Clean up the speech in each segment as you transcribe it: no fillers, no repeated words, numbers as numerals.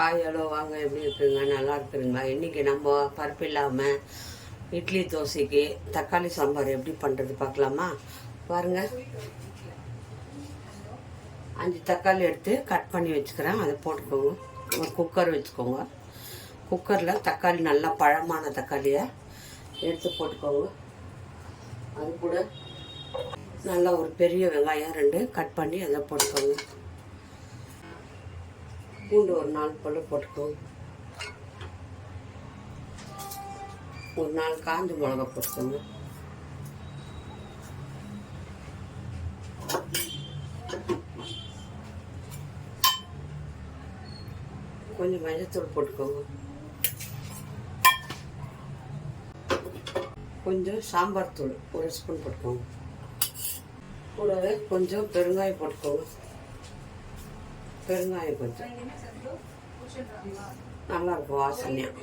Hi hello வாங்க, எப்படி இருக்குங்க? நல்லா இருக்குதுங்களா? இன்றைக்கி நம்ம பருப்பு இல்லாமல் இட்லி தோசைக்கு தக்காளி சாம்பார் எப்படி பண்ணுறது பார்க்கலாமா? பாருங்கள், 5 தக்காளி எடுத்து கட் பண்ணி வச்சுக்கிறேன். அதை போட்டுக்கோங்க. ஒரு குக்கர் வச்சுக்கோங்க. குக்கரில் தக்காளி நல்லா பழமான தக்காளியை எடுத்து போட்டுக்கோங்க. அது கூட நல்லா ஒரு பெரிய வெங்காயம் 2 கட் பண்ணி அதை போட்டுக்கோங்க. பூண்டு ஒரு 4 பல்லு போட்டுக்கோங்க. ஒரு 4 காஞ்ச மிளகா போட்டுக்கோங்க. கொஞ்சம் மஞ்சத்தூள் போட்டுக்கோங்க. கொஞ்சம் சாம்பார் தூள் 1 ஸ்பூன் போட்டுக்கோங்க. கூடவே கொஞ்சம் பெருங்காயம் போட்டுக்கோங்க. பெருங்காயம் கொஞ்சம் நல்லாயிருக்கும் வாசனையாக.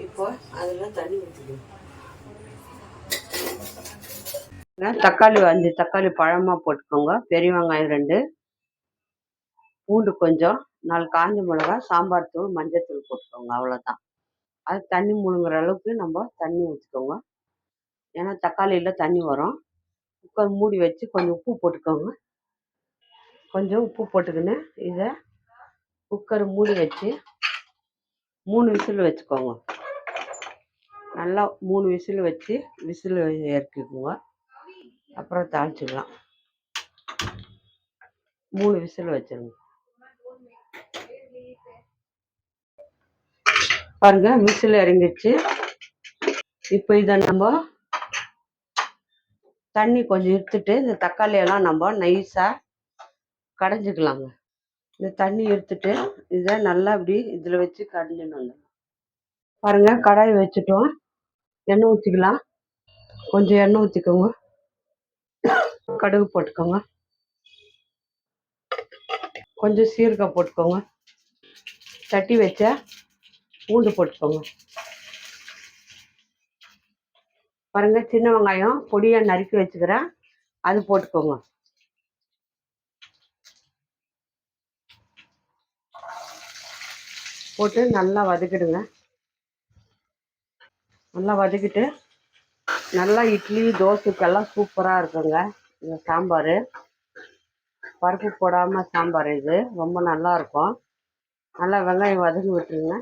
இப்போ அதில் தண்ணி ஊற்றிக்கணும். தக்காளி 5 தக்காளி பழமாக போட்டுக்கோங்க. பெரிய வெங்காயம் 2, பூண்டு கொஞ்சம், 4 காஞ்ச மிளகா, சாம்பார் தூள், மஞ்சள் போட்டுக்கோங்க. அவ்வளோதான். அது தண்ணி முழுங்குற அளவுக்கு நம்ம தண்ணி ஊற்றிக்கோங்க. ஏன்னா தக்காளியில் தண்ணி வரும். குக்கர் மூடி வச்சு கொஞ்சம் உப்பு போட்டுக்கோங்க. கொஞ்சம் உப்பு போட்டுக்கின்னு இதை குக்கர் மூடி வச்சு 3 விசில் வச்சுக்கோங்க. நல்லா 3 விசில் வச்சு விசில் இறக்கிக்கோங்க. அப்புறம் தாளிச்சிக்கலாம். 3 விசில் வச்சிருங்க. பாருங்க, விசில் இறங்கிடுச்சு. இப்போ இதை நம்ம தண்ணி கொஞ்சம் எடுத்துட்டு இந்த தக்காளியெல்லாம் நம்ம நைஸாக கடைஞ்சிக்கலாங்க. இந்த தண்ணி எடுத்துட்டு இதை நல்லா இப்படி இதில் வச்சு கடைஞ்சின்னு வந்துடலாம். பாருங்க, கடாய் வச்சுட்டோம். எண்ணெய் ஊற்றிக்கலாம். கொஞ்சம் எண்ணெய் ஊற்றிக்கோங்க. கடுகு போட்டுக்கோங்க. கொஞ்சம் சீரகம் போட்டுக்கோங்க. தட்டி வச்ச பூண்டு போட்டுக்கோங்க. பாருங்க, சின்ன வெங்காயம் பொடியாக நறுக்கி வச்சுக்கிறேன், அது போட்டுக்கோங்க. போட்டு நல்லா வதக்கிடுங்க. நல்லா வதக்கிட்டு நல்லா இட்லி தோசைக்கெல்லாம் சூப்பராக இருக்குங்க இந்த சாம்பார். பருப்பு போடாமல் சாம்பார் இது ரொம்ப நல்லாயிருக்கும். நல்லா வெங்காயம் வதக்கி விட்டுருங்க.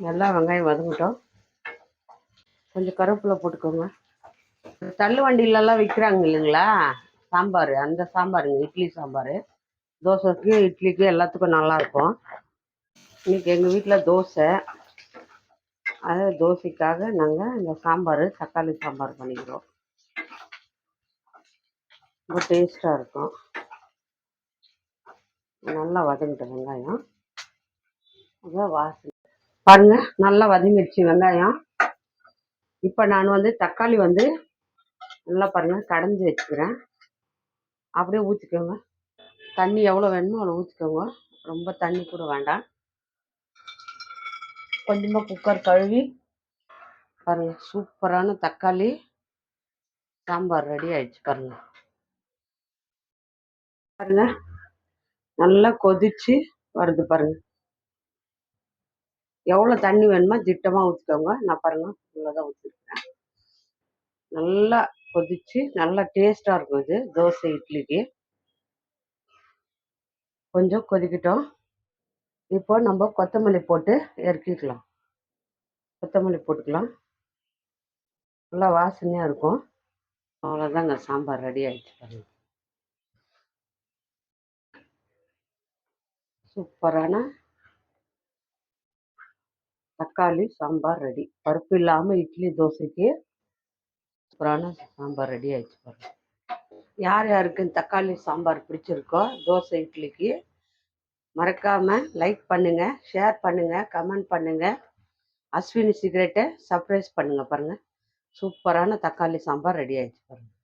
நல்லா வெங்காயம் வதங்கிட்டோம். கொஞ்சம் கருவேப்பிலை போட்டுக்கோங்க. தள்ளு வண்டியிலலாம் விற்கிறாங்க இல்லைங்களா சாம்பார், அந்த சாம்பாருங்க இட்லி சாம்பார். தோசைக்கு இட்லிக்கு எல்லாத்துக்கும் நல்லாயிருக்கும். இன்றைக்கி எங்கள் வீட்டில் தோசை. அதாவது தோசைக்காக நாங்கள் இந்த சாம்பார் தக்காளி சாம்பார் பண்ணிக்கிறோம். ரொம்ப டேஸ்ட்டாக இருக்கும். நல்லா வதங்கிட்ட வெங்காயம். அதான் வாசனை பாருங்க, நல்லா வதங்கிடுச்சு வெங்காயம். இப்போ நான் தக்காளி நல்லா பாருங்க கடைஞ்சி வச்சுக்கிறேன். அப்படியே ஊற்றிக்கோங்க. தண்ணி எவ்வளோ வேணுமோ அவ்வளோ ஊற்றிக்கோங்க. ரொம்ப தண்ணி கூட வேண்டாம். கொஞ்சமாக குக்கர் கழுவி பாருங்க, சூப்பரான தக்காளி சாம்பார் ரெடி ஆயிடுச்சு. பாருங்க பாருங்க, நல்லா கொதிச்சு வருது. பாருங்க, எவ்வளோ தண்ணி வேணுமோ திட்டமாக ஊற்றிக்கோங்க. நான் பாருங்க இவ்வளோதான் ஊற்றிருக்கேன். நல்லா கொதிச்சு நல்லா டேஸ்ட்டாக இருக்கும் இது தோசை இட்லிக்கு. கொஞ்சம் கொதிக்கிட்டோம். இப்போ நம்ம கொத்தமல்லி போட்டு இறக்கிக்கலாம். கொத்தமல்லி போட்டுக்கலாம். நல்லா வாசனையாக இருக்கும். அவ்வளோதாங்க, சாம்பார் ரெடி ஆகிடுச்சு. பாருங்க, சூப்பரான தக்காளி சாம்பார் ரெடி. பருப்பு இல்லாமல் இட்லி தோசைக்கு சூப்பரான சாம்பார் ரெடி ஆகிடுச்சு. பாருங்க, யார் யாருக்கு தக்காளி சாம்பார் பிடிச்சிருக்கோ தோசை இட்லிக்கு மறக்காமல் லைக் பண்ணுங்கள், ஷேர் பண்ணுங்கள், கமெண்ட் பண்ணுங்கள். அஸ்வினி சீக்ரெட்டை சர்ப்ரைஸ் பண்ணுங்கள். பாருங்கள், சூப்பரான தக்காளி சாம்பார் ரெடி ஆகிடுச்சு. பாருங்கள்,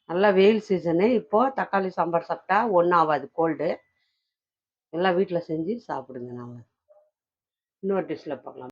நல்லா வெயில் சீசனு. இப்போது தக்காளி சாம்பார் சாப்பிட்டா ஒன்றும் ஆகாது, கோல்டு. எல்லாம் வீட்டில் செஞ்சு சாப்பிடுங்க. நாங்கள் இன்னொரு டிஷ்ஷில் பார்க்கலாம்.